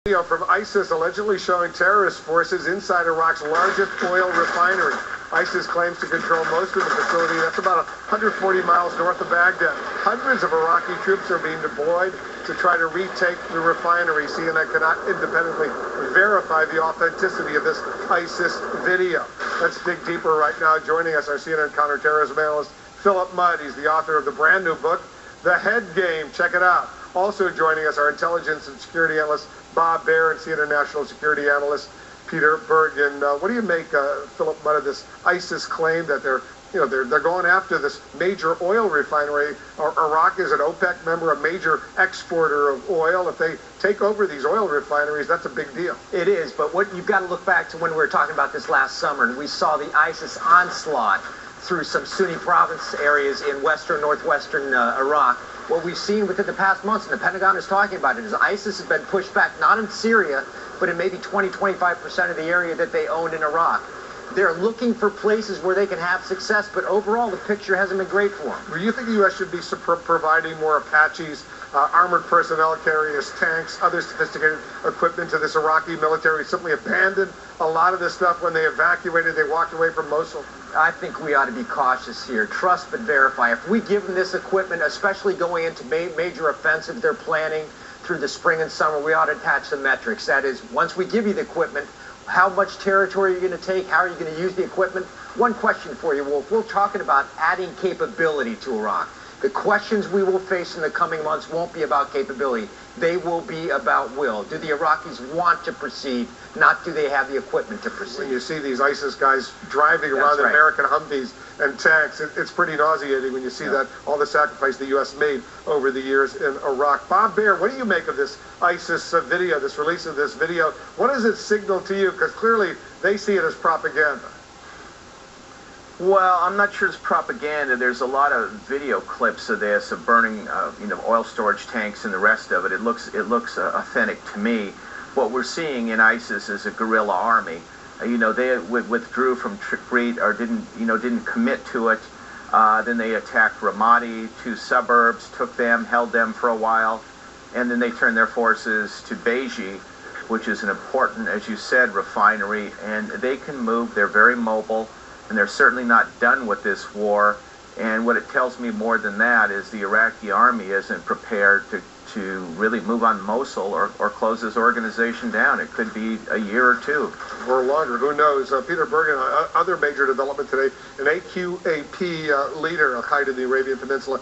Video from ISIS allegedly showing terrorist forces inside Iraq's largest oil refinery. ISIS claims to control most of the facility. That's about 140 miles north of Baghdad. Hundreds of Iraqi troops are being deployed to try to retake the refinery. CNN cannot independently verify the authenticity of this ISIS video. Let's dig deeper right now. Joining us, our CNN counterterrorism analyst, Philip Mudd. He's the author of the brand new book, The Head Game. Check it out. Also joining us, our intelligence and security analyst, Bob Baer, and CNN national security analyst, Peter Bergen. What do you make, Philip Mudd, of this ISIS claim that they're going after this major oil refinery? Iraq is an OPEC member, a major exporter of oil. If they take over these oil refineries, that's a big deal. It is, but what you've got to look back to when we were talking about this last summer, and we saw the ISIS onslaught through some Sunni province areas in northwestern Iraq. What we've seen within the past months, and the Pentagon is talking about it, is ISIS has been pushed back, not in Syria, but in maybe 20-25% of the area that they owned in Iraq. They're looking for places where they can have success, but overall the picture hasn't been great for them. Do you think the U.S. should be providing more Apaches, armored personnel carriers, tanks, other sophisticated equipment to this Iraqi military? Simply abandoned a lot of this stuff when they evacuated, they walked away from Mosul? I think we ought to be cautious here. Trust but verify. If we give them this equipment, especially going into major offensive they're planning through the spring and summer, we ought to attach the metrics. That is, once we give you the equipment, how much territory are you going to take? How are you going to use the equipment? One question for you, Wolf. We're talking about adding capability to Iraq. The questions we will face in the coming months won't be about capability. They will be about will. Do the Iraqis want to proceed? Not do they have the equipment to proceed? When you see these ISIS guys driving around in American Humvees and tanks, it's pretty nauseating when you see that, all the sacrifice the U.S. made over the years in Iraq. Bob Baer, what do you make of this ISIS video, this release of this video? What does it signal to you? Because clearly they see it as propaganda. Well, I'm not sure it's propaganda. There's a lot of video clips of this, of burning, oil storage tanks and the rest of it. It looks authentic to me. What we're seeing in ISIS is a guerrilla army. They withdrew from Tikrit, or didn't commit to it. Then they attacked Ramadi, 2 suburbs, took them, held them for a while, and then they turned their forces to Beji, which is an important, as you said, refinery, and they can move. They're very mobile. And they're certainly not done with this war. And what it tells me more than that is the Iraqi army isn't prepared to really move on Mosul or close this organization down. It could be a year or two. Or longer, who knows? Peter Bergen, other major development today, an AQAP leader, al-Qaeda in the Arabian Peninsula,